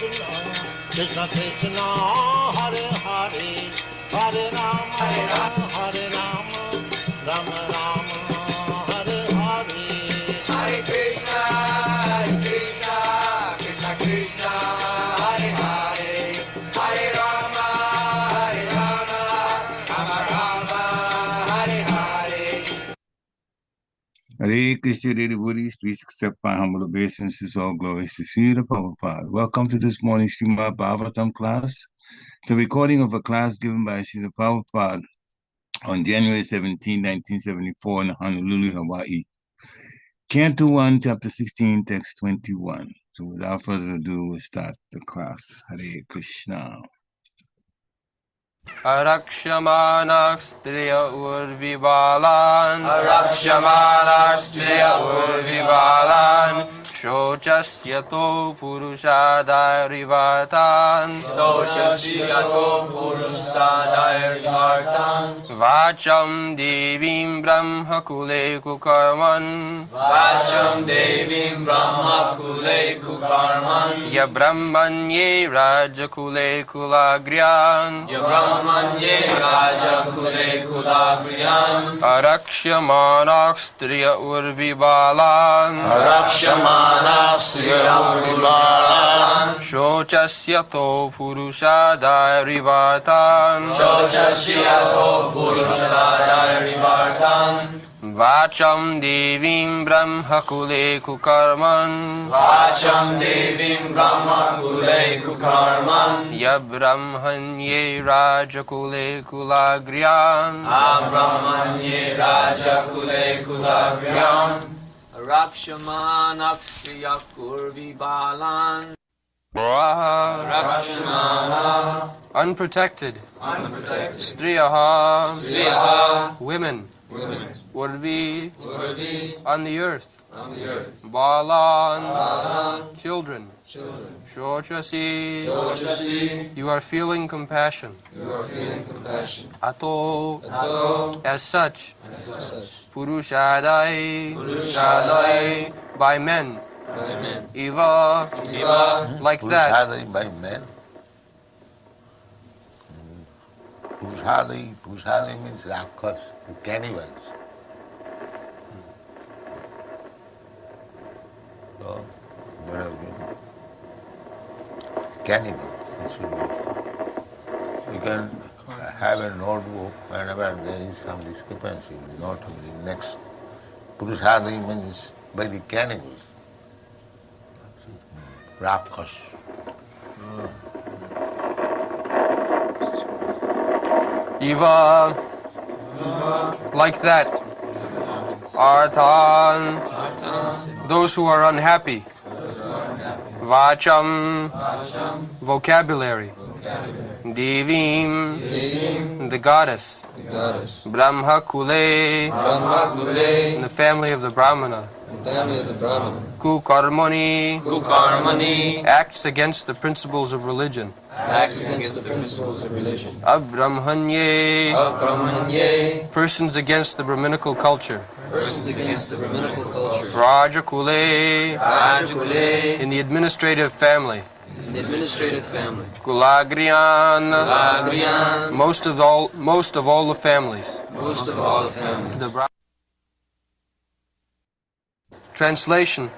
Krishna Krishna, Hare Hare, Hare Rama, Hare Rama, Rama Rama, Hare Hare. Hare Krishna, Krishna Krishna, Hare Hare, Hare Rama, Rama Rama, Hare Hare. Hare Krishna, dear devotees, please accept my humble obeisances. All glories to Srila Prabhupada. Welcome to this morning's Srimad Bhagavatam class. It's a recording of a class given by Srila Prabhupada on January 17, 1974 in Honolulu, Hawaii. Canto 1, Chapter 16, Text 21. So without further ado, we'll start the class. Hare Krishna. Arakṣyamāṇāḥ striya urvi bālān. Arakṣyamāṇāḥ striya urvi bālān. Śocasy atho puruṣādair ivārtān. Śocasy atho puruṣādair ivārtān. Vācaṁ devīṁ brahma-kule kukarmaṇy. Vācaṁ devīṁ brahma-kule kukarmaṇy. Abrahmaṇye rāja-kule kulāgryān. Brahmaniye rāja-kule kulāgryān. Arakṣyamāṇāḥ striya urvi bālān. Arakṣyamāṇāḥ striya urvi bālān. Śocasy atho puruṣādair ivārtān. Śocasy atho puruṣādair ivārtān. Vācaṁ devīṁ brahma-kule kukarmaṇy. Vācaṁ devīṁ brahma-kule kukarmaṇy. Abrahmaṇye rāja-kule kulāgryān. Abrahmaṇye rāja-kule kulāgryān. arakṣyamāṇāḥ striya urvi bālān. Arakṣyamāṇāḥ. Unprotected. Striya. Women. Urvi. On the earth. Bālān. Children. Śocasy. You are feeling compassion. Atho. As such. Puruṣādair. By men. Iva. Like that. Puruṣādair by men. Puruṣādair means raksas, the cannibals. So, there has been cannibal. You can have a notebook whenever there is some discrepancy, not the next. Puruṣādair means by the cannibals. Raksas. Iva. Like that. Ivārtān. Those who are unhappy. Vācaṁ. Vocabulary. Devīṁ. The goddess. brahma-kule. In the family of the brahmana. Kukarmaṇy. Acts against the principles of religion. Abrahmaṇye. Persons against the brahminical culture. Rāja-kule. In the administrative family. Kulāgryān. Most of all the families. Translation.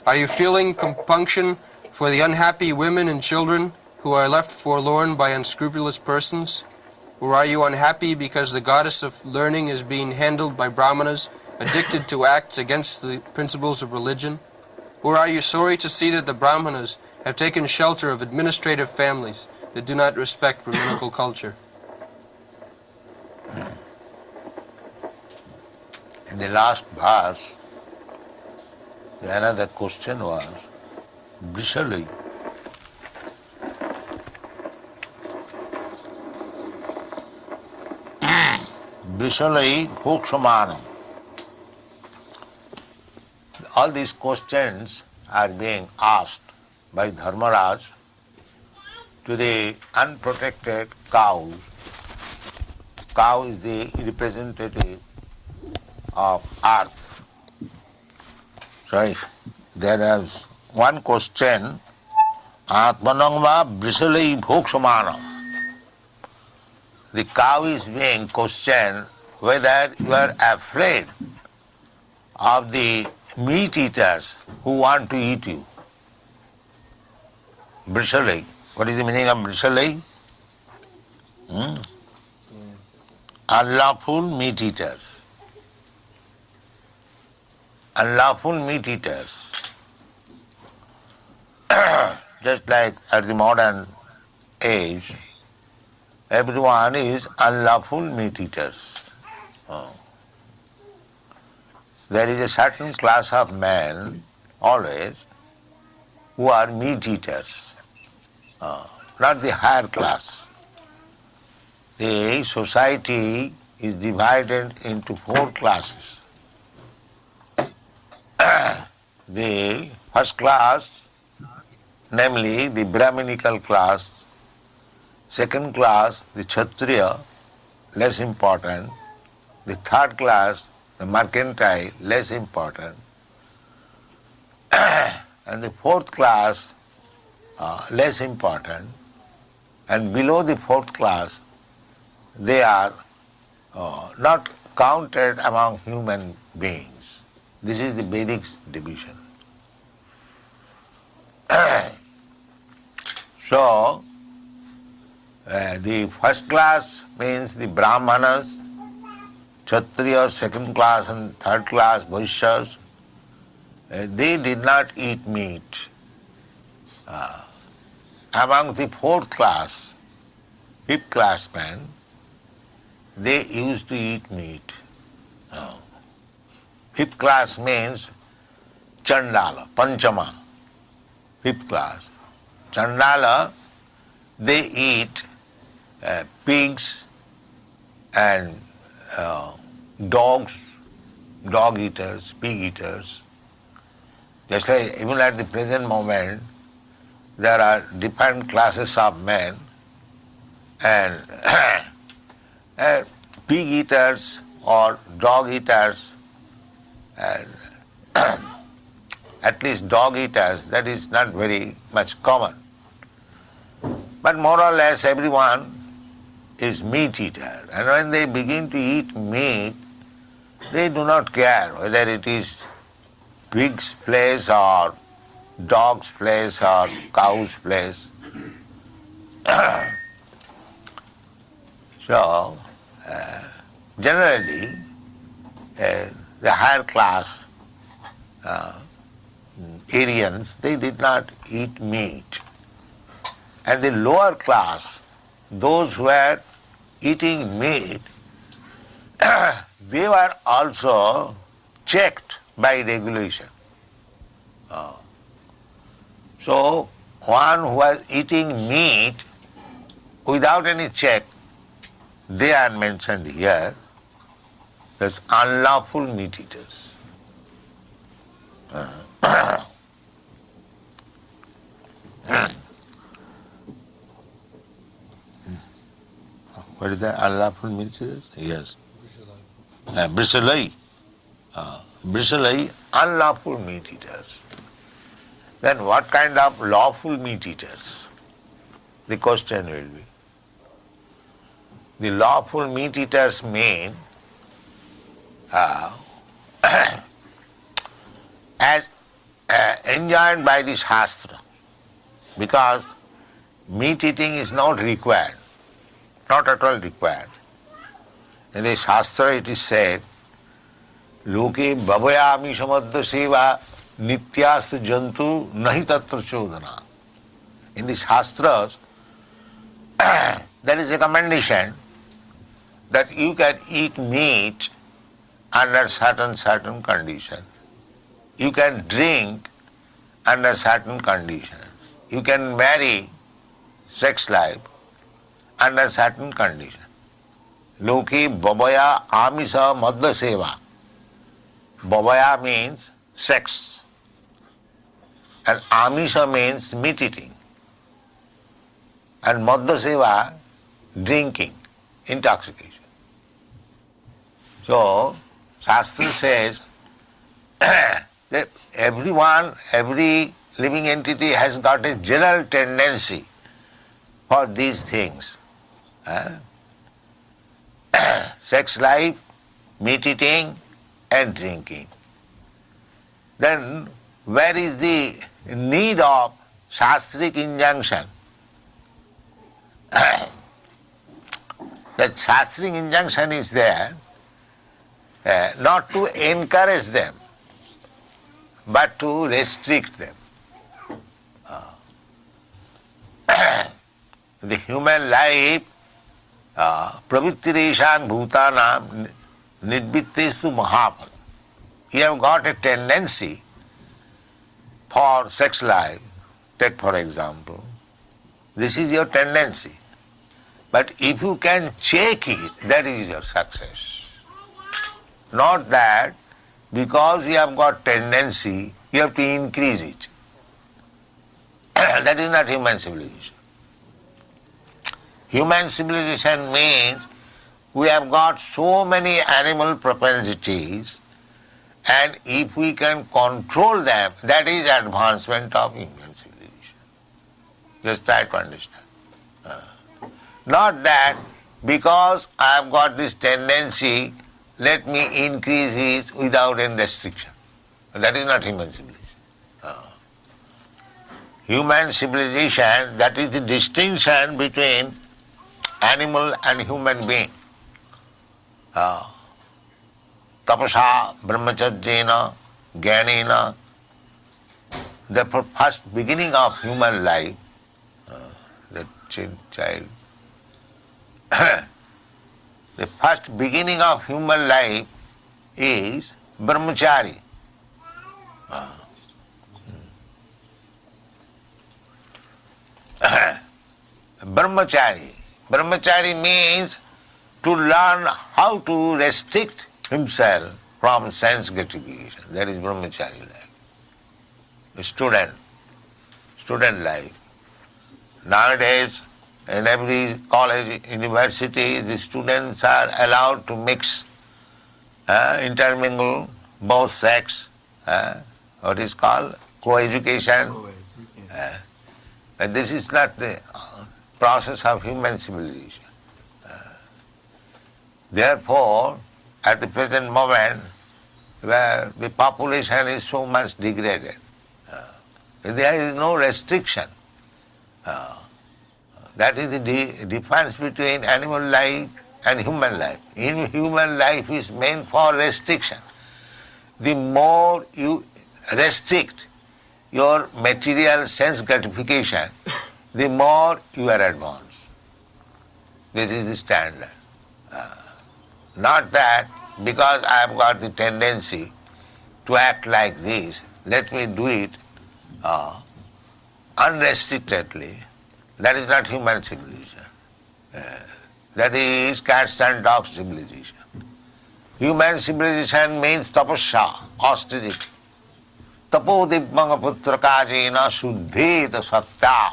Are you feeling compunction for the unhappy women and children who are left forlorn by unscrupulous persons? Or are you unhappy because the goddess of learning is being handled by brahmanas addicted to acts against the principles of religion? Or are you sorry to see that the brahmanas have taken shelter of administrative families that do not respect brahminical culture? In the last verse, another question was, Vishali. Vishali hokṣamāṇāḥ. All these questions are being asked by Dharmaraj to the unprotected cows. Cow is the representative of earth. So there is one question Atmanam va brisalai bhokṣamāṇāḥ. The cow is being questioned whether you are afraid of the meat eaters who want to eat you. Brisalai. What is the meaning of brisalai? Unlawful meat eaters. Unlawful meat eaters. Just like at the modern age, everyone is unlawful meat eaters. There is a certain class of men always who are meat eaters, not the higher class. The society is divided into 4 classes. The first class, namely the brahminical class. Second class, the kshatriya, less important. The third class, the mercantile, less important. And the fourth class, less important. And below the fourth class, they are not counted among human beings. This is the Vedic division. So, the first class means the brahmanas, kshatriyas, second class and third class vaishyas. They did not eat meat. Among the fourth class, fifth class men, they used to eat meat. Fifth class means Chandala, Panchama, fifth class. Chandala, they eat pigs and dogs, dog eaters, pig eaters. Just like even at the present moment, there are different classes of men, and pig eaters or dog eaters, and at least dog eaters, that is not very much common. But more or less everyone is meat eater. And when they begin to eat meat, they do not care whether it is pig's flesh or dog's flesh or cow's flesh. So, generally, the higher class Aryans, they did not eat meat. And the lower class, those who were eating meat, they were also checked by regulation. So, one who was eating meat without any check, they are mentioned here as unlawful meat eaters. What is that? Unlawful meat eaters? Yes. Brisalai. Brisalai, unlawful meat eaters. Then what kind of lawful meat eaters? The question will be. The lawful meat eaters mean as enjoined by the Shastra, because meat eating is not required, not at all required. In the Shastra it is said, Loke bhavayami samadha seva nityastu jantu nahi tatra chodana. In the Shastras, there is a commendation that you can eat meat under certain conditions. You can drink under certain conditions. You can marry, sex life, under certain conditions. Loke babaya amisa madhya seva. Babaya means sex, and amisa means meat eating, and madhya seva, drinking, intoxication. So, Shastra says that everyone, every living entity has got a general tendency for these things. Sex life, meat eating and drinking. Then where is the need of shastric injunction? That shastric injunction is there not to encourage them, but to restrict them. The human life, pravittireshān bhūtānām nidvittesu mahāpala. You have got a tendency for sex life. Take for example, this is your tendency. But if you can check it, that is your success. Not that because you have got tendency, you have to increase it. That is not human civilization. Human civilization means we have got so many animal propensities, and if we can control them, that is advancement of human civilization. Just try to understand. Not that because I have got this tendency, let me increase it without any restriction. That is not human civilization. Human civilization, that is the distinction between animal and human being. Tapasa, brahmacharjena, jnanena. The first beginning of human life, the child, the first beginning of human life is brahmachari. Brahmachari. Brahmachari means to learn how to restrict himself from sense gratification. That is brahmachari life. The student life. Nowadays, in every college, university, the students are allowed to mix, intermingle both sex, what is called co-education. And this is not the process of human civilization. Therefore, at the present moment, where the population is so much degraded, there is no restriction. That is the difference between animal life and human life. In human life is meant for restriction. The more you restrict your material sense gratification, the more you are advanced. This is the standard. Not that because I have got the tendency to act like this, let me do it unrestrictedly. That is not human civilization. That is cats and dogs civilization. Human civilization means tapasya, austerity. Tapo dibbanga putra kājena suddheta satya.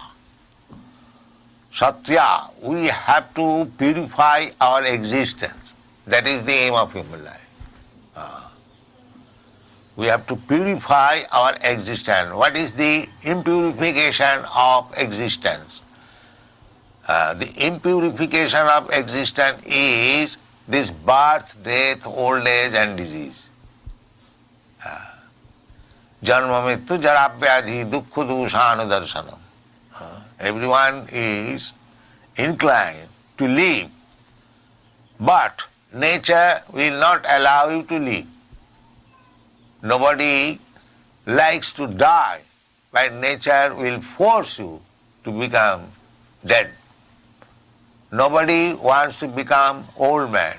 Satya, we have to purify our existence. That is the aim of human life. We have to purify our existence. What is the impurification of existence? The impurification of existence is this birth, death, old age and disease. Janma mrityu jara vyadhi dukkha dusānu darshanam. Everyone is inclined to live, but nature will not allow you to live. Nobody likes to die, but nature will force you to become dead. Nobody wants to become old man,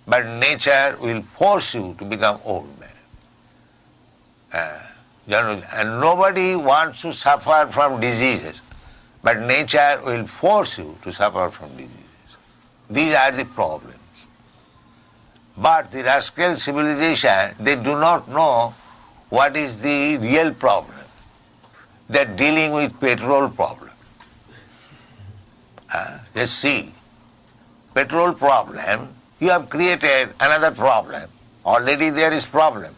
but nature will force you to become old man. And nobody wants to suffer from diseases, but nature will force you to suffer from diseases. These are the problems. But the rascal civilization, they do not know what is the real problem. They are dealing with petrol problem. Just see, petrol problem, you have created another problem. Already there is problem.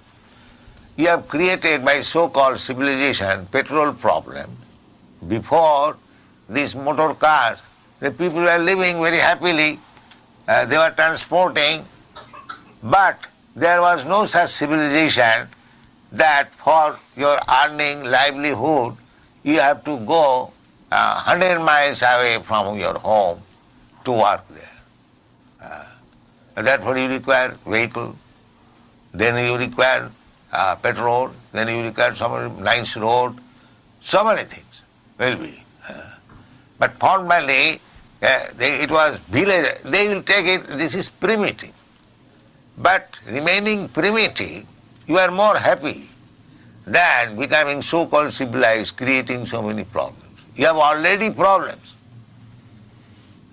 you have created by so-called civilization petrol problem. Before these motor cars, the people were living very happily, they were transporting, but there was no such civilization that for your earning livelihood you have to go 100 miles away from your home to work there. Therefore you require vehicle, then you require petrol, then you require some nice road, so many things will be. But formerly it was village, they will take it, this is primitive. But remaining primitive, you are more happy than becoming so-called civilized, creating so many problems. You have already problems.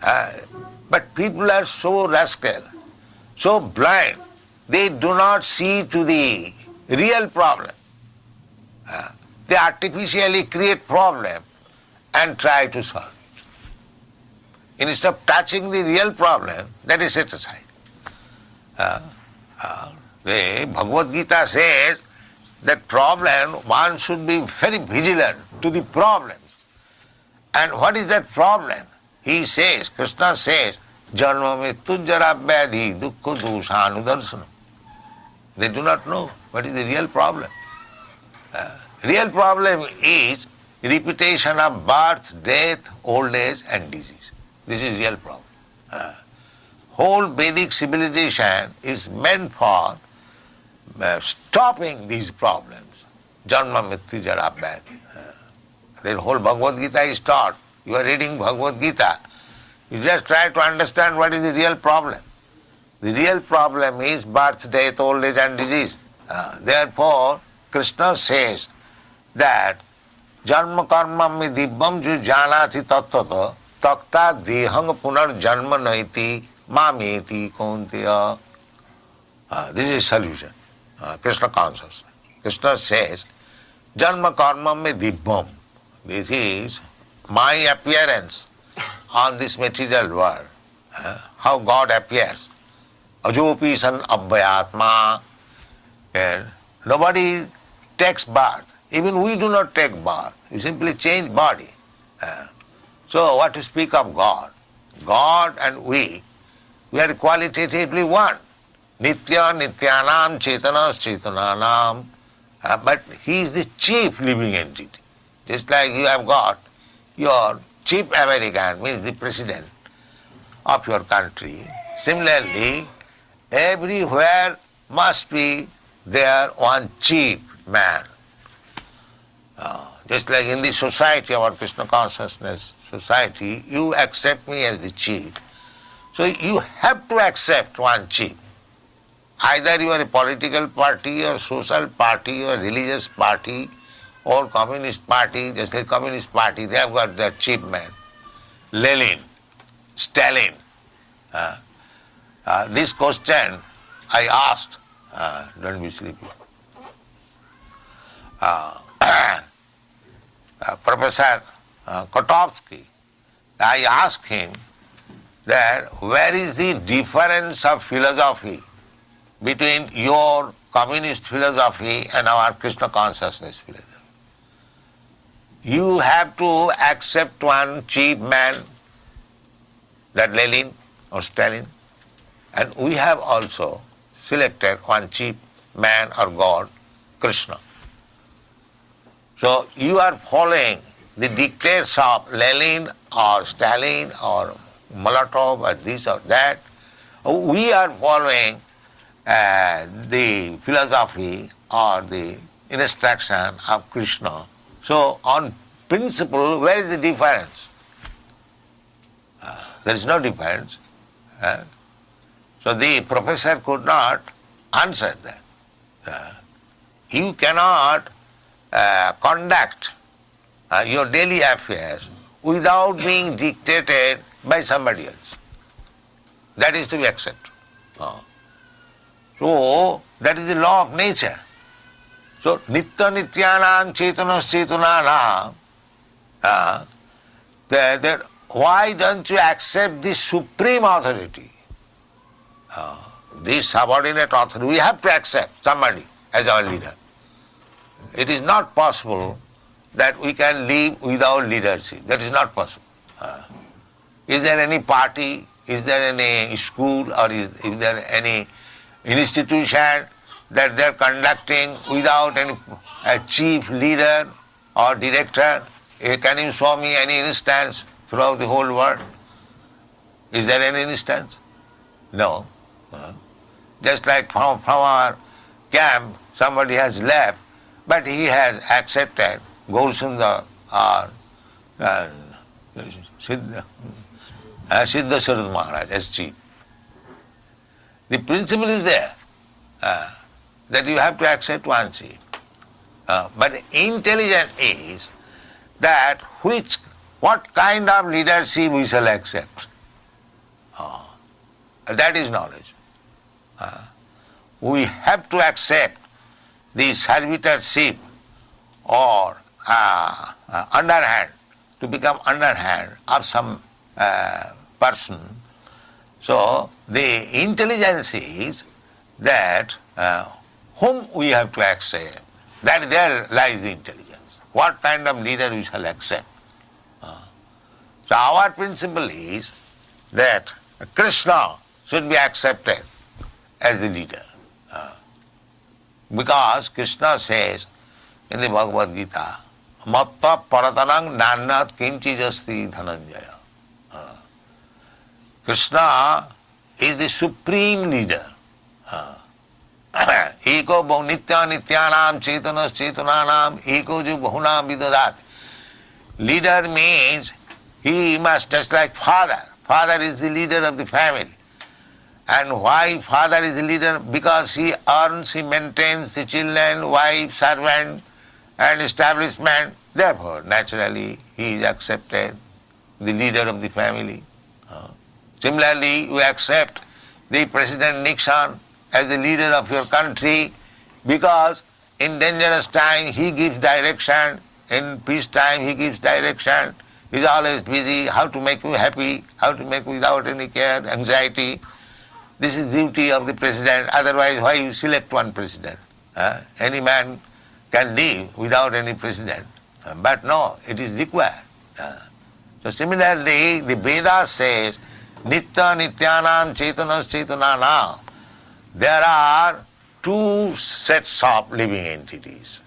But people are so rascal, so blind, they do not see to the real problem. They artificially create problem and try to solve it. Instead of touching the real problem, that is set aside. The Bhagavad Gita says that problem, one should be very vigilant to the problems. And what is that problem? He says, Krishna says, Janma mrityu jara vyadhi dukkha doshanudarsanam. They do not know what is the real problem. Real problem is repetition of birth, death, old age and disease. This is real problem. Whole Vedic civilization is meant for stopping these problems. Janma mrityu jara vyadhi. The whole Bhagavad Gita is taught. You are reading Bhagavad Gita. You just try to understand what is the real problem. The real problem is birth, death, old age and disease. Therefore, Krishna says that Janma karma me devīṁ ju janati tattvato takta dehang punar janma naiti mameti kaunteya. This is solution. Krishna consciousness. Krishna says, Janma karma me devīṁ. This is my appearance on this material world. How God appears. Ajopi san abhyātmā. Nobody takes birth. Even we do not take birth. We simply change body. So what to speak of God? God and we are qualitatively one. Nitya nityanam chetanas chetananam. But he is the chief living entity. Just like you have got your chief American, means the president of your country. Similarly, everywhere must be there one chief man. Just like in the society, our Krishna consciousness society, you accept me as the chief. So you have to accept one chief. Either you are a political party or social party or religious party or communist party, just like communist party, they have got their chief man. Lenin, Stalin. This question I asked, don't be sleepy. Professor Kotovsky, I asked him that where is the difference of philosophy between your communist philosophy and our Krishna consciousness philosophy? You have to accept one chief man, that Lenin or Stalin, and we have also selected one chief man or God, Krishna. So you are following the dictates of Lenin or Stalin or Molotov or this or that. We are following the philosophy or the instruction of Krishna. So on principle, where is the difference? There is no difference. So the professor could not answer that. You cannot conduct your daily affairs without being dictated by somebody else. That is to be accepted. So that is the law of nature. So nitya nityanam chetanas chetananam. Why don't you accept the supreme authority? This subordinate authority, we have to accept somebody as our leader. it is not possible that we can live without leadership. That is not possible. Is there any party, is there any school, or is there any institution that they are conducting without any chief leader or director? Can you show me any instance throughout the whole world? Is there any instance? No. Just like from our camp, somebody has left, but he has accepted Gaurasundar or Siddhaswarup Maharaj as chief. The principle is there, that you have to accept one chief. But the intelligence is that what kind of leadership we shall accept. That is knowledge. We have to accept the servitorship or underhand, to become underhand of some person. So the intelligence is that whom we have to accept, that there lies the intelligence. What kind of leader we shall accept. So our principle is that Krishna should be accepted as the leader. Because Krishna says in the Bhagavad Gita, Matta paratanang nannat kinchijasti dhananjaya. Krishna is the supreme leader. Eko nitya nityanam chetanas chetananam eko jo bahunam vidadat. Leader means he must, just like father. Father is the leader of the family. And why father is the leader? Because he earns, he maintains the children, wife, servant, and establishment. Therefore, naturally, he is accepted, the leader of the family. Similarly, we accept the President Nixon as the leader of your country because in dangerous time he gives direction, in peace time he gives direction. He is always busy, how to make you happy, how to make you without any care, anxiety. This is duty of the president, otherwise why you select one president? Any man can live without any president, but no, it is required. So similarly, the Veda says, Nitya Nityanam Chetanas Chetananam. There are two sets of living entities.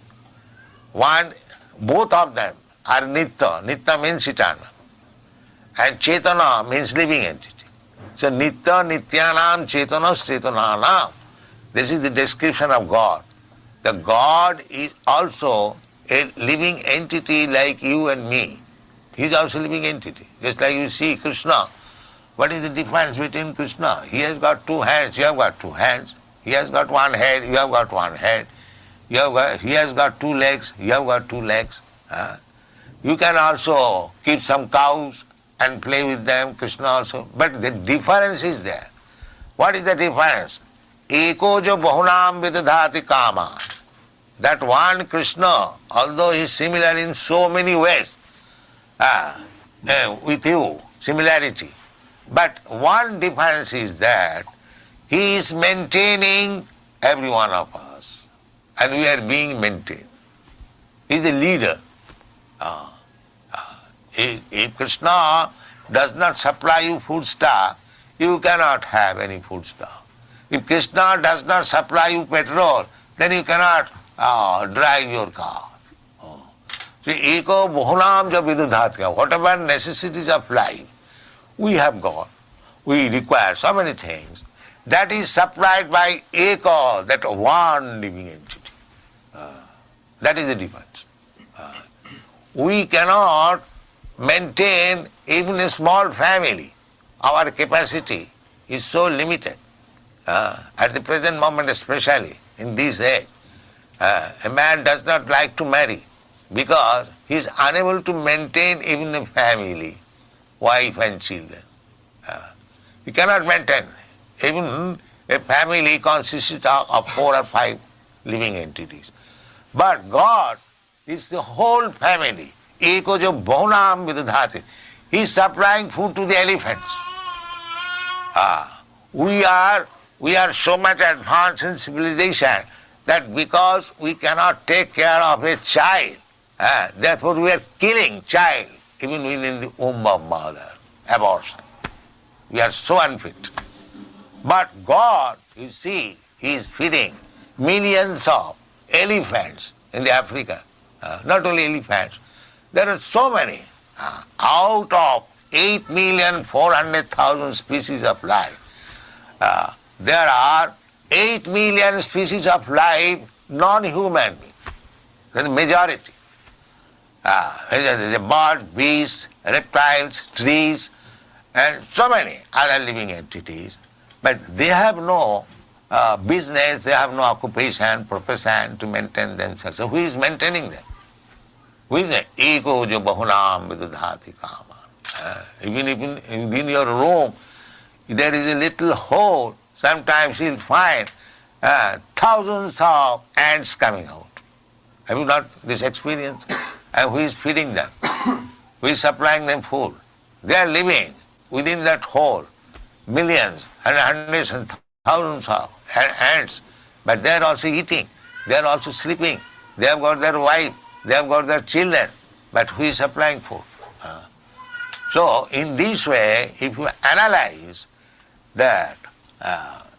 One, both of them are Nitya. Nitya means eternal. And Chetana means living entity. So Nitya Nityanam Chetanas Chetananam. This is the description of God. The God is also a living entity like you and me. He is also a living entity. Just like you see Krishna. What is the difference between Krishna? He has got two hands, you have got two hands. He has got one head, you have got one head. He has got two legs, you have got two legs. You can also keep some cows and play with them, Krishna also. But the difference is there. What is the difference? Eko jo bahunam vidadhati kama. That one Krishna, although he is similar in so many ways with you, similarity. But one difference is that he is maintaining every one of us and we are being maintained. He is the leader. If Krishna does not supply you foodstuff, you cannot have any foodstuff. If Krishna does not supply you petrol, then you cannot drive your car. So, eko bahunam ja vidudhatya, whatever necessities of life we have got, we require so many things, that is supplied by eko, that one living entity. That is the difference. We cannot maintain even a small family. Our capacity is so limited. At the present moment especially, in this age, a man does not like to marry because he is unable to maintain even a family, wife and children. He cannot maintain. Even a family consists of 4 or 5 living entities. But God is the whole family. Eko jo bahunam vidadhati. He is supplying food to the elephants. We are so much advanced in civilization that because we cannot take care of a child, therefore we are killing child even within the womb of mother, abortion. We are so unfit. But God, you see, He is feeding millions of elephants in the Africa. Not only elephants, there are so many. Out of 8,400,000 species of life, there are 8 million species of life non-human beings. The majority. There are birds, beasts, reptiles, trees, and so many other living entities. But they have no business, they have no occupation, profession to maintain themselves. So who is maintaining them? Who is it? Ego jo bahunam vidudhati kama. Even within your room, there is a little hole, sometimes you'll find thousands of ants coming out. Have you not this experience? And who is feeding them? Who is supplying them food? They are living within that hole, millions and hundreds and thousands of ants, but they are also eating, they are also sleeping, they have got their wife, they have got their children, but who is supplying food? So in this way, if you analyze that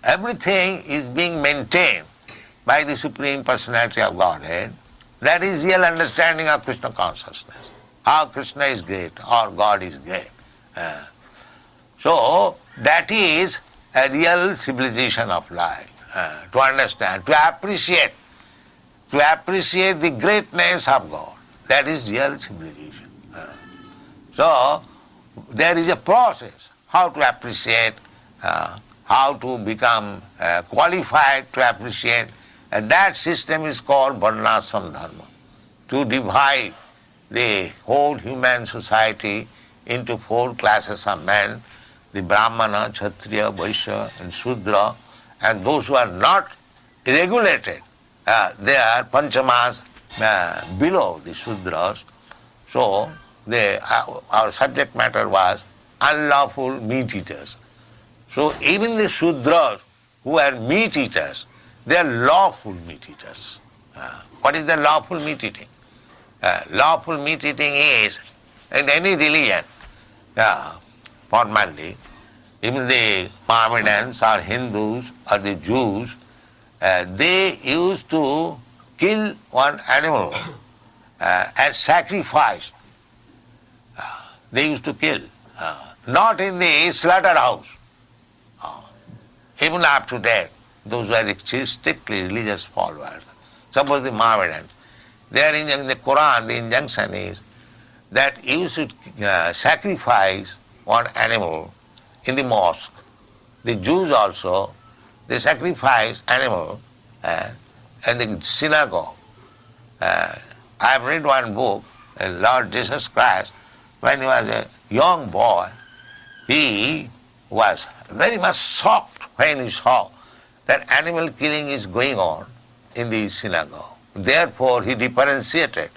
everything is being maintained by the Supreme Personality of Godhead, that is real understanding of Krishna consciousness, how Krishna is great or God is great. So that is a real civilization of life, to understand, to appreciate the greatness of God. That is real civilization. So there is a process how to appreciate, how to become qualified to appreciate, and that system is called varnāśrama dharma, to divide the whole human society into 4 classes of men, the brahmana, kshatriya, vaishya and shudra, and those who are not regulated, they are panchamas below the shudras. So our subject matter was unlawful meat eaters. So even the shudras who are meat eaters, they are lawful meat eaters. What is the lawful meat eating? Lawful meat eating is, in any religion, formally, even the Mohammedans or Hindus or the Jews, they used to kill one animal as sacrifice. They used to kill, not in the slaughterhouse. Even up to date, those who are strictly religious followers, suppose the Mohammedans, they are in the Quran, the injunction is that you should sacrifice one animal in the mosque. The Jews also, they sacrifice animal in the synagogue. I have read one book, Lord Jesus Christ, when he was a young boy, he was very much shocked when he saw that animal killing is going on in the synagogue. Therefore, he differentiated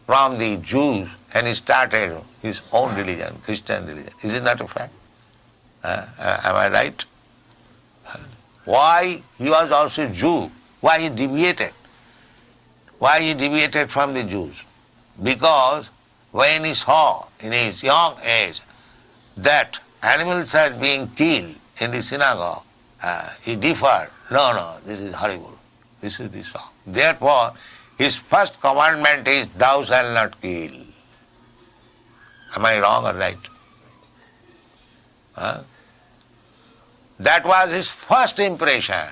from the Jews and he started his own religion, Christian religion. Is it not a fact? Am I right? Why he was also Jew? Why he deviated? Why he deviated from the Jews? Because when he saw in his young age that animals are being killed in the synagogue, he differed. No, this is horrible. This is the wrong. Therefore, his first commandment is, thou shalt not kill. Am I wrong or right? That was his first impression,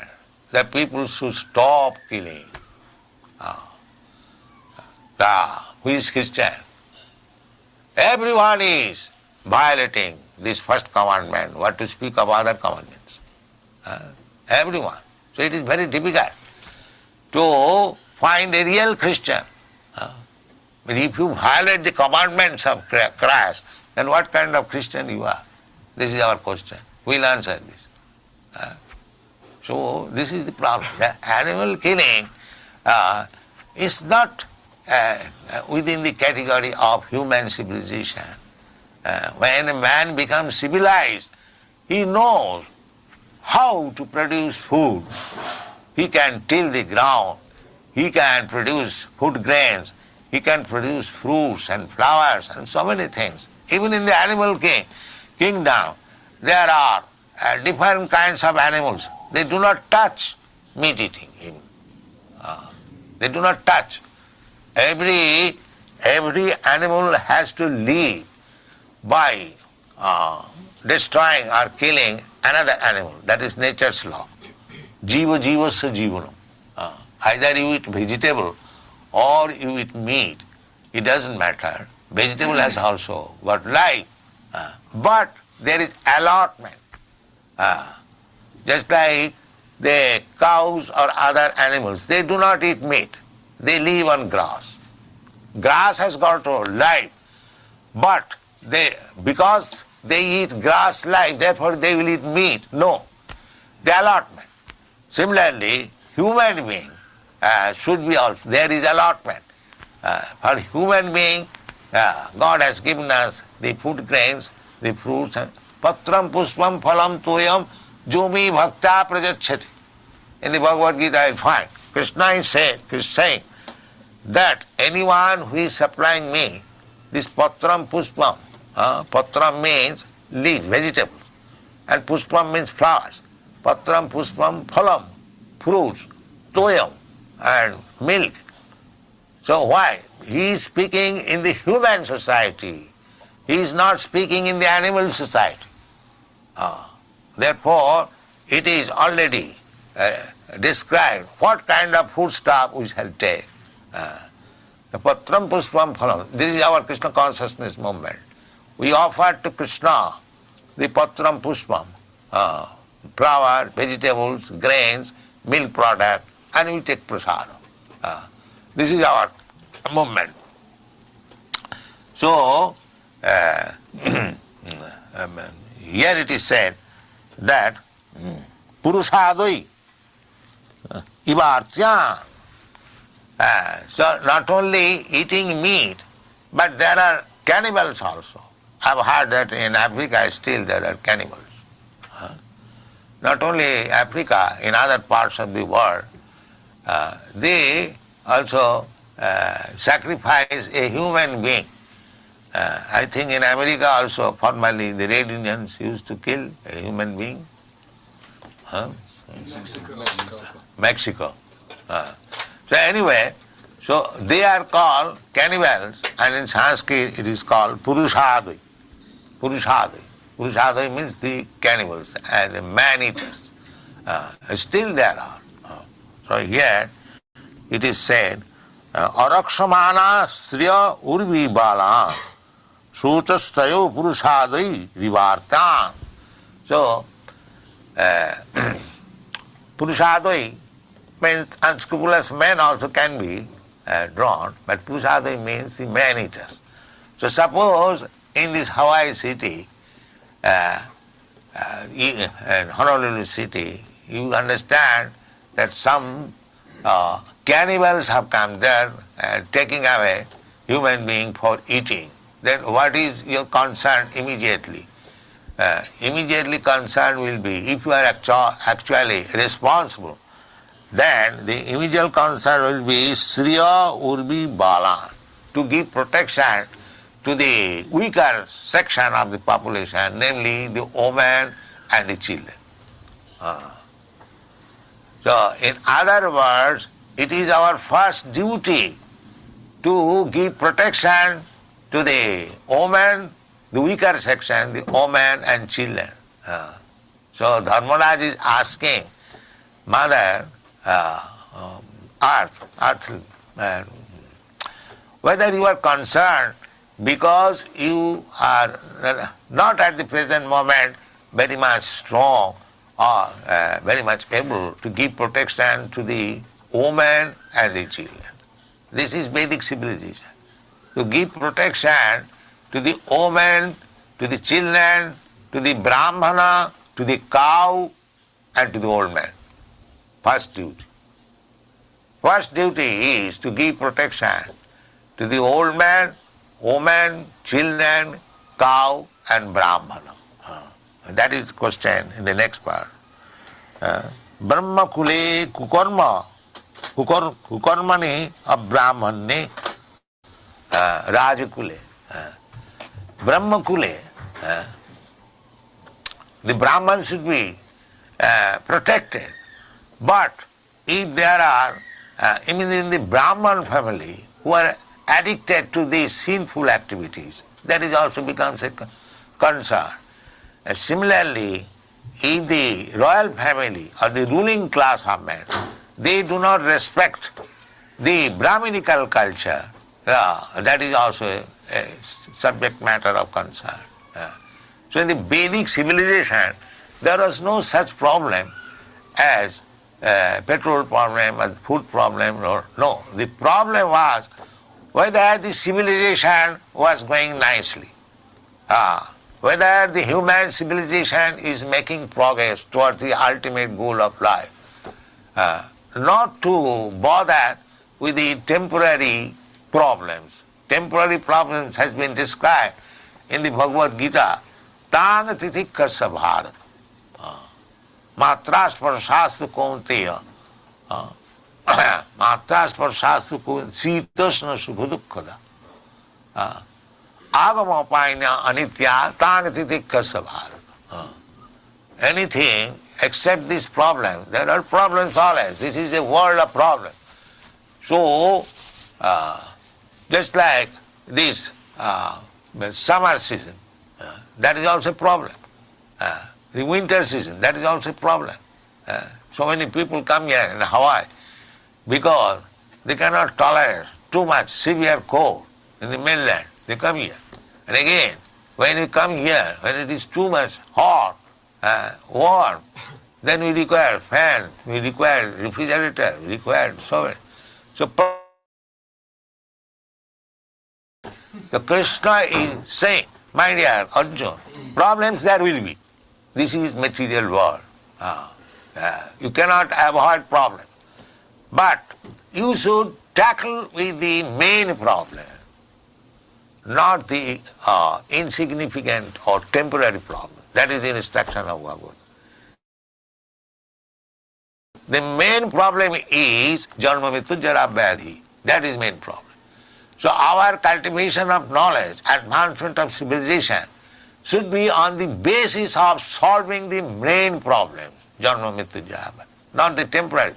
that people should stop killing. Who is Christian? Everyone is violating this first commandment. What to speak of other commandments? Everyone. So it is very difficult to find a real Christian. But if you violate the commandments of Christ, then what kind of Christian you are? This is our question. We'll answer this. So this is the problem. The animal killing is not within the category of human civilization. When a man becomes civilized, he knows how to produce food he can till the ground, he can produce food grains, he can produce fruits and flowers and so many things. Even in the animal kingdom, there are different kinds of animals. They do not touch meat eating even. They do not touch. Every animal has to live by destroying or killing another animal. That is nature's law. Jiva jivasya jivanam. Either you eat vegetable or you eat meat, it doesn't matter. Vegetable has also got life. But there is allotment. Just like the cows or other animals, they do not eat meat. They live on grass. Grass has got a life. But because they eat grass life, therefore they will eat meat. No. The allotment. Similarly, human being should be also, there is allotment. For human being, God has given us the food grains, the fruits, and patram puspam phalam toyam jumi bhakta prajachyati. In the Bhagavad Gita I find, Krishna is saying that anyone who is supplying me this patram puspam, patram means leaf, vegetable, and puspam means flowers. Patram puspam phalam, fruits, toyam, and milk. So why? He is speaking in the human society. He is not speaking in the animal society. Therefore, it is already described what kind of foodstuff we shall take. The patram puspam phalam, this is our Krishna consciousness movement. We offer to Krishna the patram puspam, flower, vegetables, grains, milk product, and we take prasadam. This is our movement. So, here it is said that puruṣādair, ivārtān. So not only eating meat, but there are cannibals also. I've heard that in Africa still there are cannibals. Not only Africa, in other parts of the world, they also sacrifice a human being. I think in America also formerly the Red Indians used to kill a human being. Mexico. So anyway, so they are called cannibals, and in Sanskrit it is called puruṣādair. Puruṣādair. Puruṣādair means the cannibals and the man-eaters. Still there are. So here it is said, arakṣyamāṇāḥ striya urvi bālān śocasy puruṣādair ivārtān. So puruṣādair means unscrupulous men also can be drawn, but puruṣādair means the man-eaters. So suppose in this Hawaii city, in Honolulu city, you understand that some cannibals have come there taking away human being for eating. Then what is your concern immediately? Immediately concern will be, if you are actually responsible, then the immediate concern will be striya, urvi, bālān, to give protection to the weaker section of the population, namely the women and the children. So in other words, it is our first duty to give protection to the women, the weaker section, the women and children. So Dharmaraj is asking Mother Earth, whether you are concerned because you are not at the present moment very much strong or very much able to give protection to the women and the children. This is Vedic civilization. To give protection to the women, to the children, to the brahmana, to the cow, and to the old man. First duty. First duty is to give protection to the old man, woman, children, cow, and brahmana. That is question in the next part. brahma-kule kukarmaṇy abrahmaṇye rāja-kule. Brahma-kule, the Brahmans should be protected. But if there are, even in the Brahman family, who are addicted to these sinful activities, that is also becomes a concern. Similarly, if the royal family or the ruling class of men, they do not respect the brahminical culture, that is also a subject matter of concern. So in the Vedic civilization, there was no such problem as petrol problem or food problem. No, the problem was whether the civilization was going nicely, whether the human civilization is making progress towards the ultimate goal of life, not to bother with the temporary problems. Temporary problems has been described in the Bhagavad Gita. Tāng titikasa bharata. Matras parasasthu kaunteya. Matras parasasthu sītasna sukhadukkada. Agama paina anitya tāng titikasa bharata. Anything except this problem, there are problems always. This is a world of problems. So, just like this summer season, that is also a problem. The winter season, that is also a problem. So many people come here in Hawaii because they cannot tolerate too much severe cold in the mainland. They come here. And again, when you come here, when it is too much hot, warm, then we require fan, we require refrigerator, we require so many. So the Krishna is saying, my dear Arjuna, problems there will be. This is material world. You cannot avoid problems. But you should tackle with the main problem, not the insignificant or temporary problem. That is the instruction of Bhagavad. The main problem is janma mrityu jara vyadhi. That is main problem. So our cultivation of knowledge, advancement of civilization should be on the basis of solving the main problems, janma mrityu jara vyadhi, not the temporary.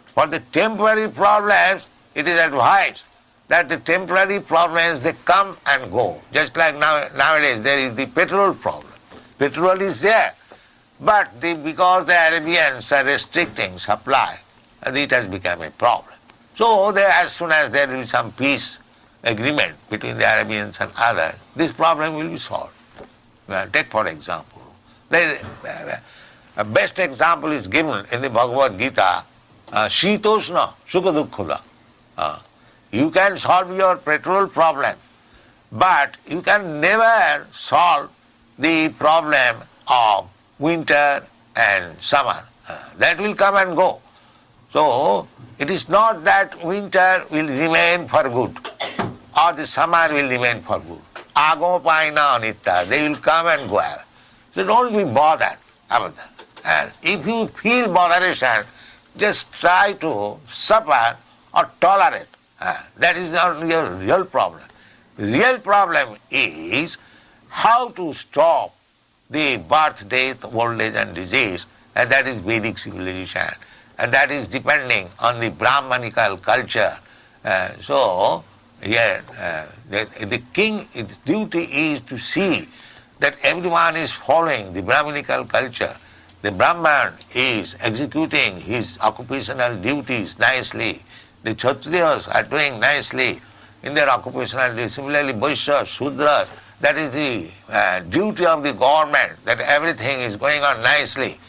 For the temporary problems, it is advised that the temporary problems, they come and go. Just like nowadays there is the petrol problem. Petrol is there, but because the Arabians are restricting supply, it has become a problem. So as soon as there will be some peace agreement between the Arabians and others, this problem will be solved. Take for example, the best example is given in the Bhagavad Gita, Shītoṣna Sukha-dukkhala. You can solve your petrol problem, but you can never solve the problem of winter and summer. That will come and go. So it is not that winter will remain for good or the summer will remain for good. Agama paina anitya, they will come and go. So don't be bothered about that. And if you feel botheration, just try to suffer or tolerate. That is not your real problem. The real problem is how to stop the birth, death, old age and disease, and that is Vedic civilization. And that is depending on the brahmanical culture. So here the king's duty is to see that everyone is following the brahmanical culture. The Brahman is executing his occupational duties nicely. The Kshatriyas are doing nicely in their occupational duties. Similarly, Vaishyas, Shudras, that is the duty of the government, that everything is going on nicely.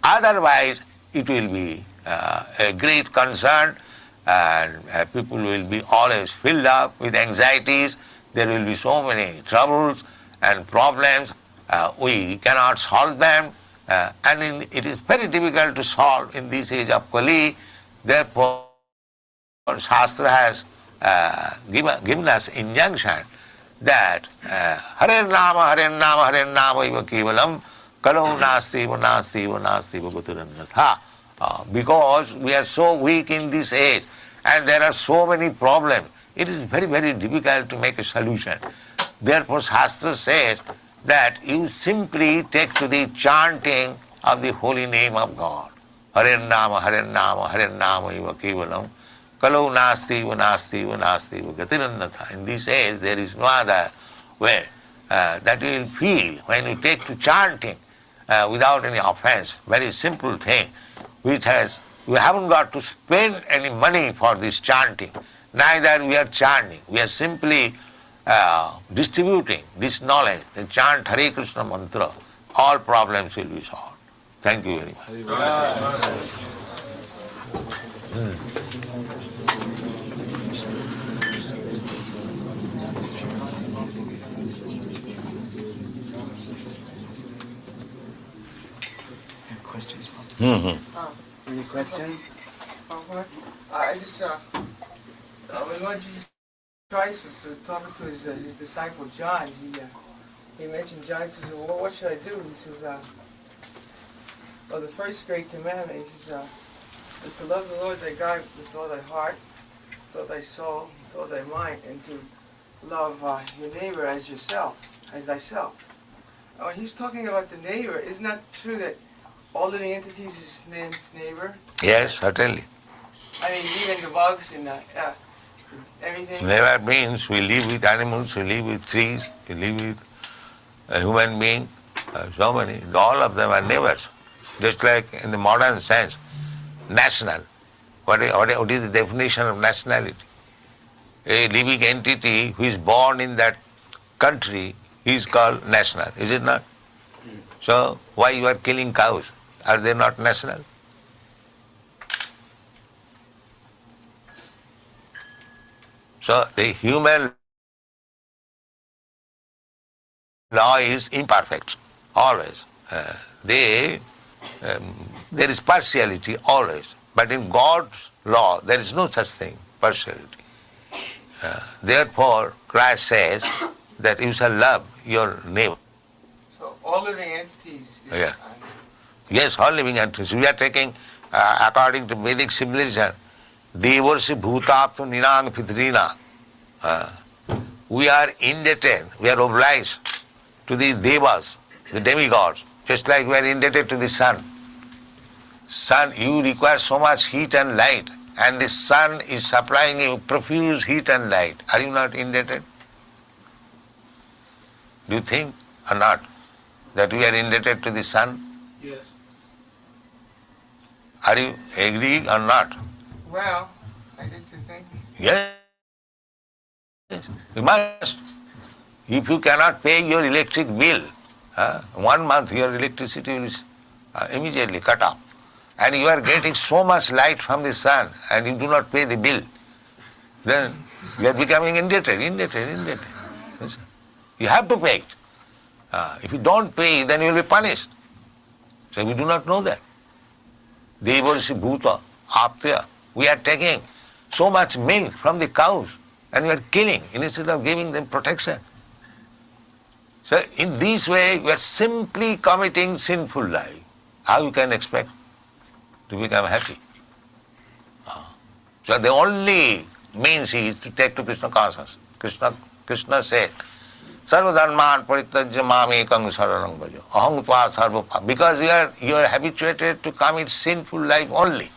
Otherwise, it will be a great concern and people will be always filled up with anxieties. There will be so many troubles and problems. We cannot solve them. And it is very difficult to solve in this age of Kali. Therefore, Shastra has given us injunction that Hare Nama, Hare Nama, Hare Nama iva kevalam Kalau nastiva, nastiva, nastiva, gatirannatha. Because we are so weak in this age and there are so many problems, it is very, very difficult to make a solution. Therefore, Shastra says that you simply take to the chanting of the holy name of God. Hare Nama, Hare Nama, Hare Nama iva kevalam. Kalau nastiva, nastiva, nastiva, gatirannatha. In this age, there is no other way that you will feel when you take to chanting without any offense. Very simple thing, which has, we haven't got to spend any money for this chanting. Neither we are chanting, we are simply distributing this knowledge. The chant Hare Krishna mantra, all problems will be solved. Thank you very much. Questions? Any questions? I just, when Lord Jesus Christ was talking to his disciple John, he mentioned John, he says, well, what should I do? He says, well, the first great commandment, he says, is to love the Lord thy God with all thy heart, with all thy soul, with all thy mind, and to love your neighbor as yourself, as thyself. When he's talking about the neighbor, isn't that true that all living entities is man's neighbor? Yes, certainly. I mean, even the bugs and everything. Neighbor means we live with animals, we live with trees, we live with a human being, so many. All of them are neighbors. Just like in the modern sense, national. What is the definition of nationality? A living entity who is born in that country is called national, is it not? So why you are killing cows? Are they not national? So the human law is imperfect, always. There is partiality always, but in God's law there is no such thing, partiality. Therefore, Christ says that you shall love your neighbor. So all living entities. Yeah. Yes, all living entities. We are taking, according to Vedic civilization, Devarsi Bhutapto Ninang Pitrina. We are indebted, we are obliged to the Devas, the demigods, just like we are indebted to the sun. Sun, you require so much heat and light, and the sun is supplying you profuse heat and light. Are you not indebted? Do you think or not that we are indebted to the sun? Yes. Are you agree or not? Well, I get to think. Yes. You must. If you cannot pay your electric bill, 1 month your electricity will immediately cut off. And you are getting so much light from the sun and you do not pay the bill, then you are becoming indebted. Yes. You have to pay it. If you don't pay, then you will be punished. So we do not know that. Devarsi Bhuta, Aptya. We are taking so much milk from the cows and we are killing instead of giving them protection. So in this way, we are simply committing sinful life. How you can expect to become happy? So the only means is to take to Krishna consciousness. Krishna says, Sarvadharman parityajya mamekam saranam bhajo. Aham tva sarvapa. Because you are habituated to commit sinful life only.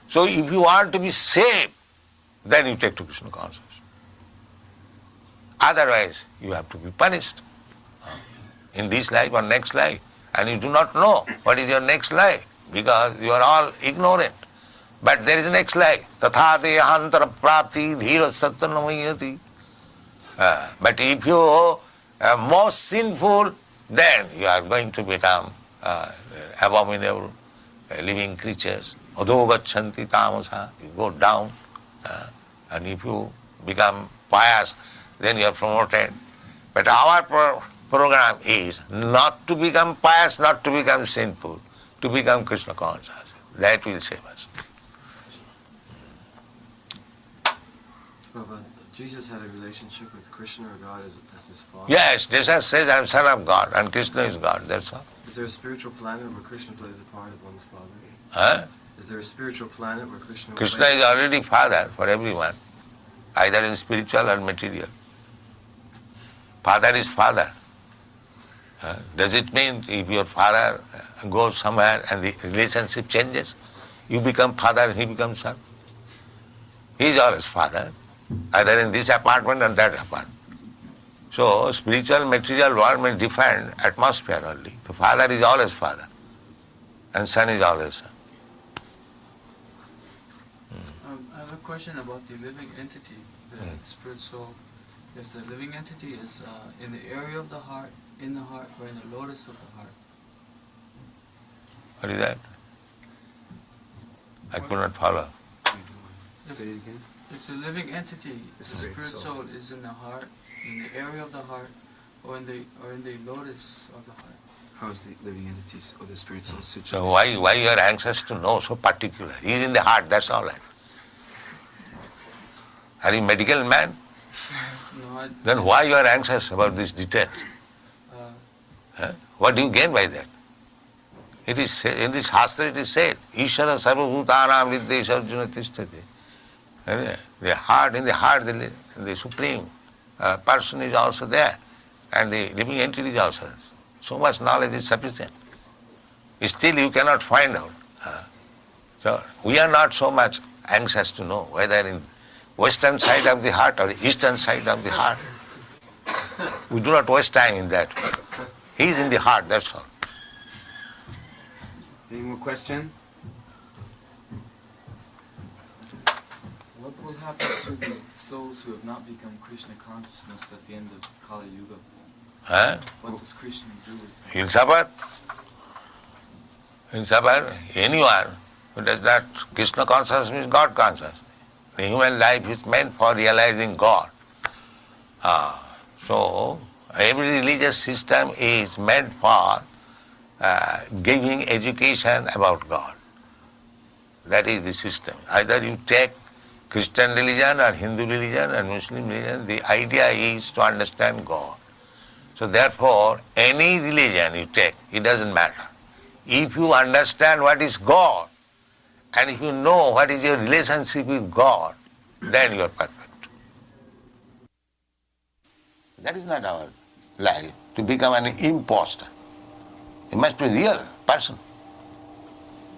So if you want to be saved, then you take to Krishna consciousness. Otherwise, you have to be punished in this life or next life. And you do not know what is your next life because you are all ignorant. But there is a next life. Tatha dehantara prapti dhira sattanamayati. But if you are most sinful, then you are going to become abominable living creatures. Adho gachanti tamasa. You go down. And if you become pious, then you are promoted. But our program is not to become pious, not to become sinful, to become Krishna conscious. That will save us. Jesus had a relationship with Krishna or God as his father. Yes, Jesus says, I am son of God, and Krishna is God, that's all. Is there a spiritual planet where Krishna plays a part of one's father? Huh? Is there a spiritual planet where Krishna Krishna plays is already father for everyone, either in spiritual or material. Father is father. Does it mean if your father goes somewhere and the relationship changes, you become father and he becomes son? He is always father, either in this apartment or that apartment. So spiritual material world may different atmosphere only. The father is always father and son is always son. I have a question about the living entity, the spirit soul. If the living entity is in the area of the heart, in the heart, or in the lotus of the heart. What is that? I could not follow. Say it again. If the living entity, the spirit spirit soul. soul, is in the heart, in the area of the heart, or in the lotus of the heart. How is the living entities or the spirit soul situated? So why you are anxious to know so particular? He is in the heart, that's all right. Are you a medical man? No, Then why you are anxious about these details? What do you gain by that? It is in this Shastra it is said, Ishara sarvabhutānaṁ viddesha arjuna tishtati. The heart, in the heart, the supreme person is also there, and the living entity is also there. So much knowledge is sufficient. Still you cannot find out. So we are not so much anxious to know whether in western side of the heart or eastern side of the heart. We do not waste time in that. He is in the heart, that's all. Any more question? what will happen to the souls who have not become Krishna consciousness at the end of Kali Yuga? What does Krishna do with them? He'll suffer. He'll suffer. Anyone who does not, Krishna consciousness means God consciousness. The human life is meant for realizing God. So, every religious system is meant for giving education about God. That is the system. Either you take Christian religion or Hindu religion or Muslim religion, the idea is to understand God. So therefore, any religion you take, it doesn't matter. If you understand what is God, and if you know what is your relationship with God, then you are perfect. That is not our life, to become an imposter. You must be a real person.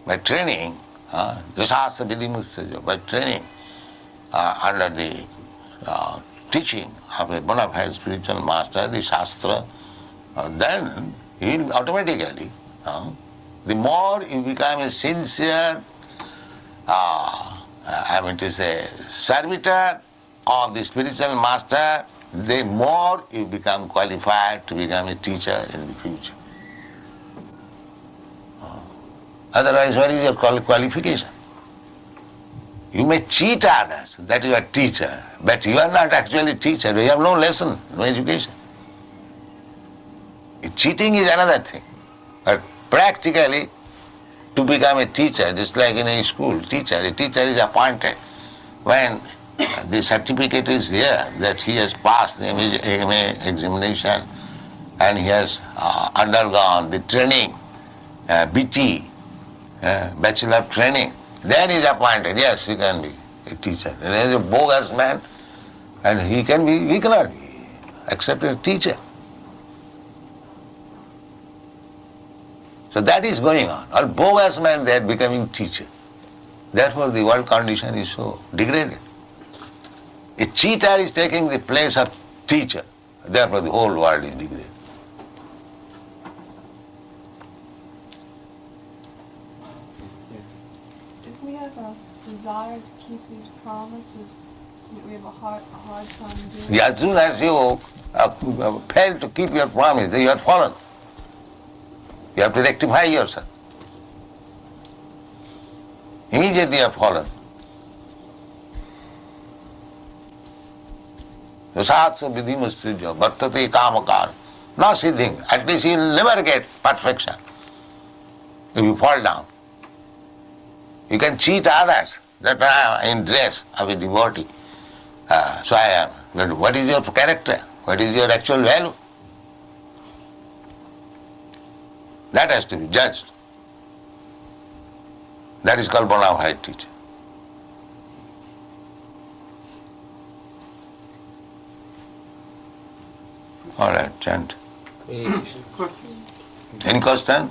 By training, by training under the teaching of a bona fide spiritual master, the Shastra, then he will automatically, the more you become a sincere, servitor of the spiritual master, the more you become qualified to become a teacher in the future. Otherwise, what is your qualification? You may cheat others that you are teacher, but you are not actually teacher. You have no lesson, no education. Cheating is another thing. But practically, to become a teacher, just like in a school, a teacher is appointed when the certificate is there that he has passed the MA examination and he has undergone the training, BT, Bachelor of Training. Then he is appointed. Yes, he can be a teacher. And he is a bogus man, and he cannot be accepted a teacher. So that is going on. All bogus men, they are becoming teacher. Therefore the world condition is so degraded. A cheater is taking the place of teacher. Therefore the whole world is degraded. If we have a desire to keep these promises that we have a hard time doing. As soon as you fail to keep your promise, then you are fallen. You have to rectify yourself. Immediately you have fallen. Yasatsa vidhimasthirya bhattate kamakar. No siddhing. At least you will never get perfection if you fall down. You can cheat others that are in dress of a devotee. So I am. But what is your character? What is your actual value? That has to be judged. That is called bona fide teacher. All right, chant. Question. Any question?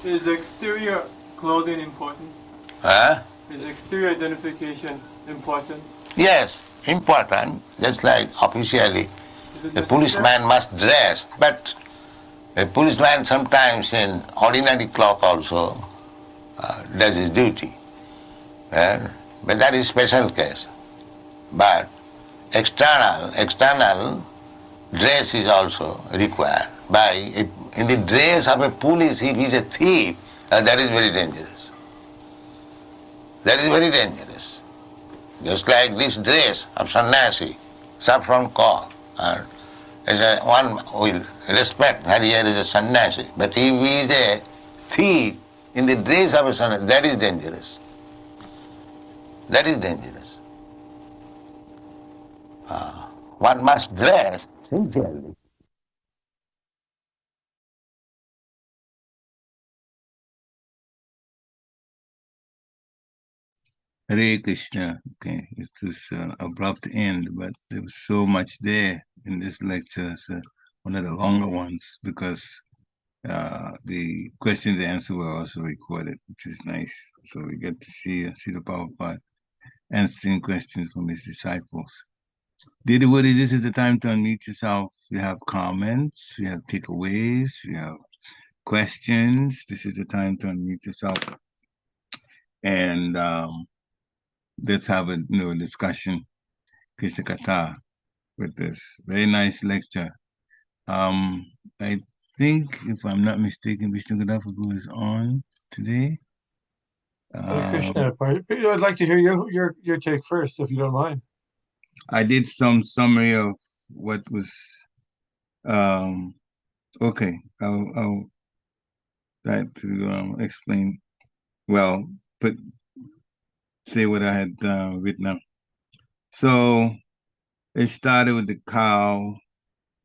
Is exterior clothing important? Huh? Is exterior identification important? Yes, important. Just like officially, Is it a necessary? policeman must dress, but a policeman sometimes in ordinary cloth also does his duty. But that is special case. But external dress is also required. In the dress of a police, if he is a thief, that is very dangerous. That is very dangerous. Just like this dress of sannyasi, saffron cloth, one will respect that here is a sannyasi. But if he is a thief in the dress of a sannyasi, that is dangerous. That is dangerous. One must dress sincerely. Hare Krishna. Okay, it was an abrupt end, but there was so much there in this lecture. It's one of the longer ones because the questions and answers were also recorded, which is nice. So we get to see the Prabhupada answering questions from his disciples. Dear devotees, this is the time to unmute yourself. We have comments, we have takeaways, we have questions. This is the time to unmute yourself. And let's have a discussion, Krishna Katha, with this very nice lecture. I think, if I'm not mistaken, Vishnu Gadapaguru is on today. Krishna, I'd like to hear your take first, if you don't mind. I did some summary of what was. Okay, I'll try to explain. Well, but say what I had written up. So it started with the cow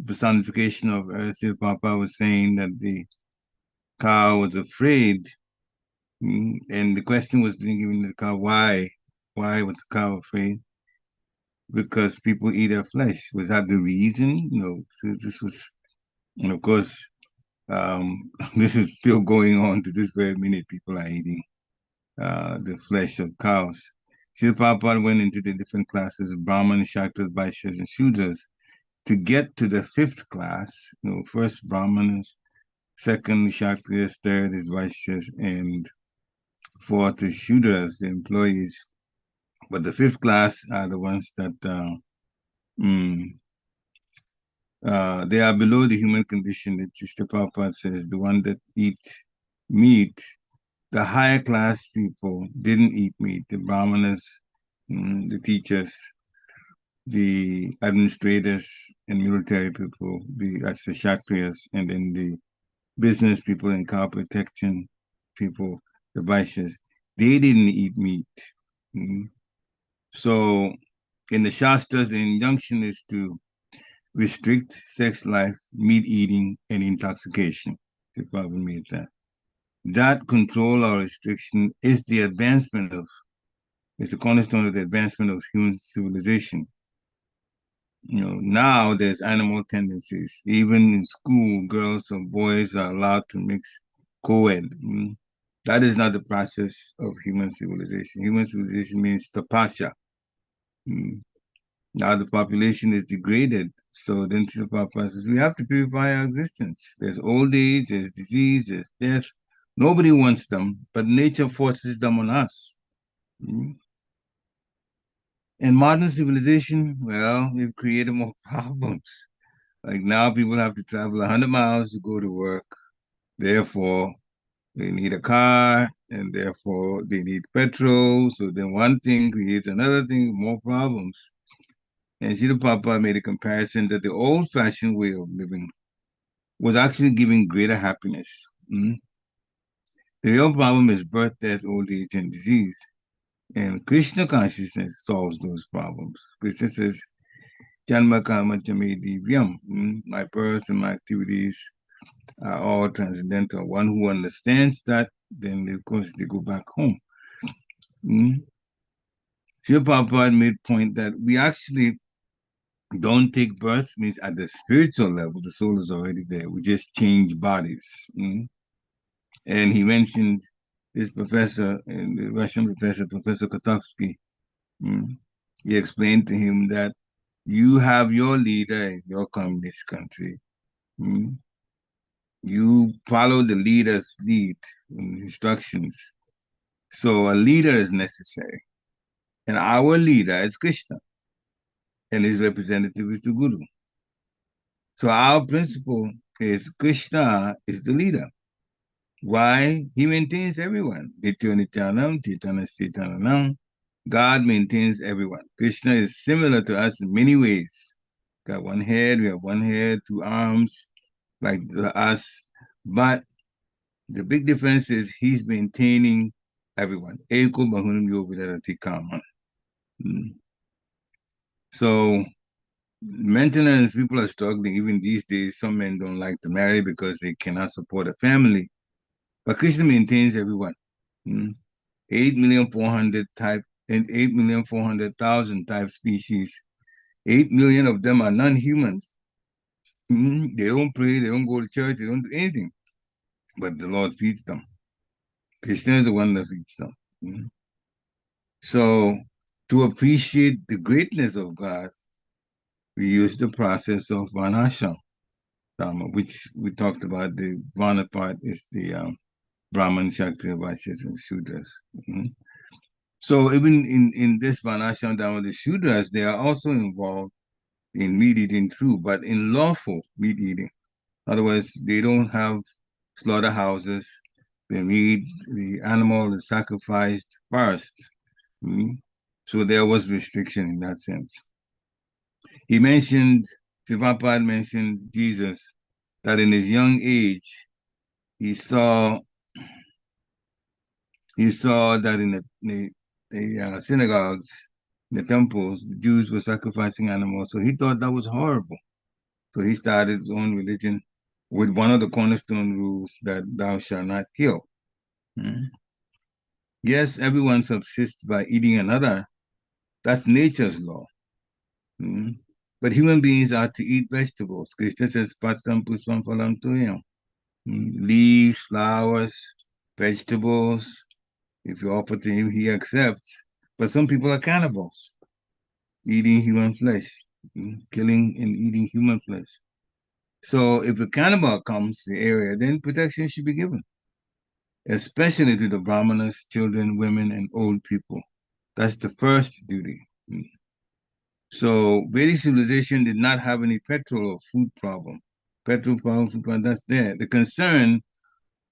personification of Earth. Papa was saying that the cow was afraid, and the question was being given to the cow, why? Why was the cow afraid? Because people eat their flesh. Was that the reason? So this was, and of course, this is still going on to this very minute. People are eating the flesh of cows. Srila Prabhupada went into the different classes of brahmanas, kshatriyas, vaishyas, and shudras to get to the fifth class. First brahmanas, second kshatriyas, third is vaishyas, and fourth is shudras, the employees. But the fifth class are the ones that they are below the human condition. That Sister Prabhupada says the one that eat meat. The higher class people didn't eat meat. The brahmanas, the teachers, the administrators and military people, that's the kshatriyas, and then the business people and cow protection people, the vaishyas, they didn't eat meat. So in the Shastras, the injunction is to restrict sex life, meat eating, and intoxication. The problem is that control or restriction is the cornerstone of the advancement of human civilization. Now there's animal tendencies. Even in school, girls and boys are allowed to mix co-ed. That is not the process of human civilization. Human civilization means tapasya. Now the population is degraded. So then the Prabhupada says, we have to purify our existence. There's old age, there's disease, there's death. Nobody wants them, but nature forces them on us. In modern civilization, well, we've created more problems. Like now people have to travel 100 miles to go to work. Therefore, they need a car, and therefore they need petrol. So then one thing creates another thing, more problems. And Srila Prabhupada made a comparison that the old-fashioned way of living was actually giving greater happiness. The real problem is birth, death, old age, and disease. And Krishna consciousness solves those problems. Krishna says, Janma karma chame devīṁ. My birth and my activities are all transcendental. One who understands that, then of course they go back home. Srila Prabhupada made point that we actually don't take birth, means at the spiritual level, the soul is already there. We just change bodies. And he mentioned this professor, the Russian professor, Professor Kotovsky. He explained to him that you have your leader in your communist country. You follow the leader's lead instructions. So a leader is necessary. And our leader is Krishna. And his representative is the Guru. So our principle is Krishna is the leader. Why? He maintains everyone. God maintains everyone. Krishna is similar to us in many ways. Got one head, we have one head, two arms, like us. But the big difference is he's maintaining everyone. So maintenance, people are struggling. Even these days, some men don't like to marry because they cannot support a family. But Krishna maintains everyone. 8,400,000 type and 8,400,000 type species. 8 million of them are non-humans. They don't pray, they don't go to church, they don't do anything. But the Lord feeds them. Krishna is the one that feeds them. So to appreciate the greatness of God, we use the process of varnashram, which we talked about. The varna part is the Brahman, Kshatriya, Vaishyas, and Shudras. So even in this varnashram dharma, the Shudras, they are also involved in meat eating too, but in lawful meat eating. In other words, they don't have slaughterhouses. The meat, the animal is sacrificed first. So there was restriction in that sense. He mentioned, Prabhupada mentioned Jesus, that in his young age, he saw that in the synagogues, the temples, the Jews were sacrificing animals. So he thought that was horrible. So he started his own religion with one of the cornerstone rules that thou shalt not kill. Yes, everyone subsists by eating another. That's nature's law. But human beings are to eat vegetables. Krishna says, patam puspam phalam tuyam. Leaves, flowers, vegetables. If you offer to him, he accepts. But some people are cannibals, eating human flesh, killing and eating human flesh. So if a cannibal comes to the area, then protection should be given, especially to the brahmanas, children, women, and old people. That's the first duty. So Vedic civilization did not have any petrol or food problem. Petrol problem, food problem, that's there. The concern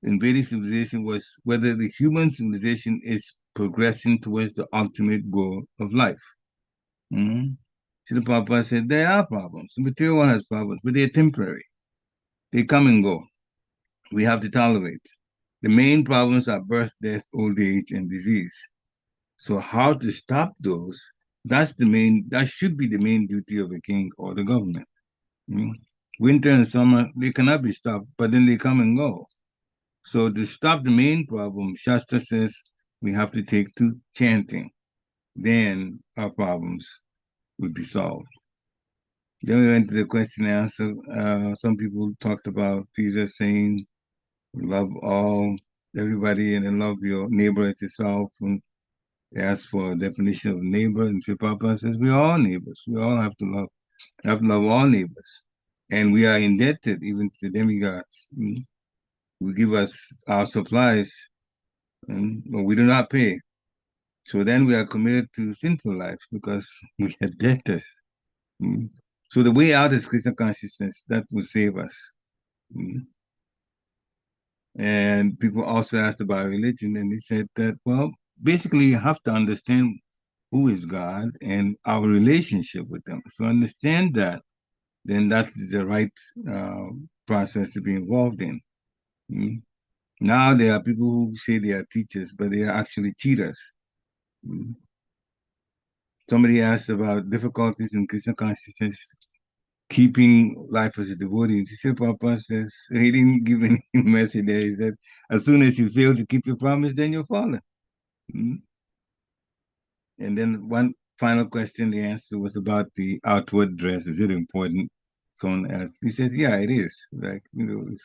in Vedic civilization was whether the human civilization is progressing towards the ultimate goal of life. Srila Prabhupada said there are problems. The material world has problems, but they're temporary. They come and go. We have to tolerate. The main problems are birth, death, old age, and disease. So how to stop those, that should be the main duty of a king or the government. Winter and summer, they cannot be stopped, but then they come and go. So to stop the main problem, Shastra says we have to take to chanting. Then our problems would be solved. Then we went to the question and answer. Some people talked about Jesus saying, love everybody, and then love your neighbor as yourself. And they asked for a definition of neighbor, and Srila Prabhupada says we are all neighbors. We all have to love all neighbors. And we are indebted even to the demigods. Who give us our supplies, but we do not pay. So then we are committed to sinful life because we are debtors. So the way out is Krishna consciousness. That will save us. And people also asked about religion, and they said that, well, basically you have to understand who is God and our relationship with them. If you understand that, then that's the right process to be involved in. Now there are people who say they are teachers, but they are actually cheaters. Somebody asked about difficulties in Krishna consciousness, keeping life as a devotee. Srila Prabhupada says, he didn't give any message there. He said, as soon as you fail to keep your promise, then you're fallen. And then one final question, the answer was about the outward dress. Is it important? Someone asked. He says, yeah, it is. Like, if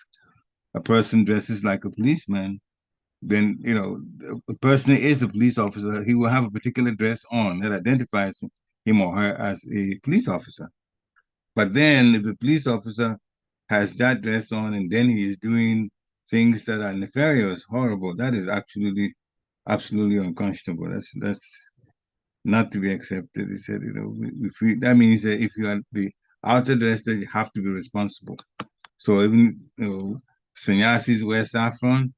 a person dresses like a policeman, then, a person is a police officer. He will have a particular dress on that identifies him or her as a police officer. But then if the police officer has that dress on and then he is doing things that are nefarious, horrible, that is absolutely unconscionable. That's not to be accepted. He said, that means that if you are the outer dress, then you have to be responsible. So even, sannyasis wear saffron.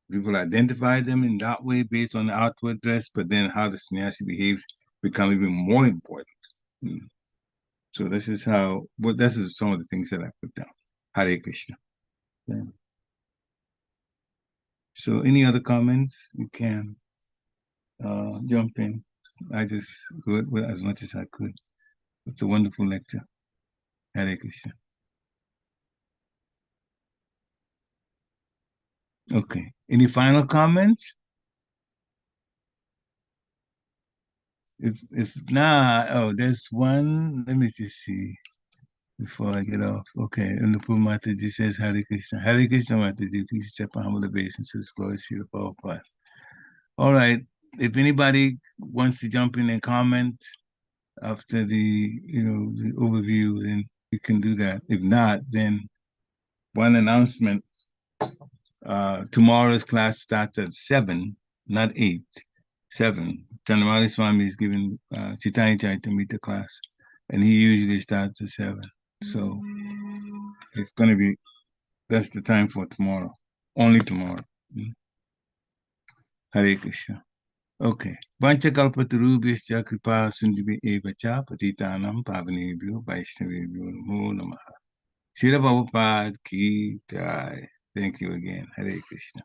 People identify them in that way based on the outward dress, but then how the sannyasi behaves become even more important. So this is some of the things that I put down. Hare Krishna. Yeah. So any other comments? You can jump in. I just wrote as much as I could. It's a wonderful lecture. Hare Krishna. Okay. Any final comments? If not, there's one. Let me just see before I get off. Okay. And the poor Mataji says Hare Krishna. Hare Krishna Mataji. Please accept my humble obeisances. Glory to the Prabhupada. All right. If anybody wants to jump in and comment after the overview, then you can do that. If not, then one announcement. Tomorrow's class starts at 7, not 8. 7. Chandramauli Swami is giving Chaitanya Charitamrita class, and he usually starts at 7. So it's going to be, that's the time for tomorrow. Only tomorrow. Hare Krishna. Okay. Vanchakalpatarubhyascha kripa sindhubhya eva cha patitanam pavanebhyo vaishnavebhyo namo namaha. Srila Prabhupada ki jai. Thank you again. Hare Krishna.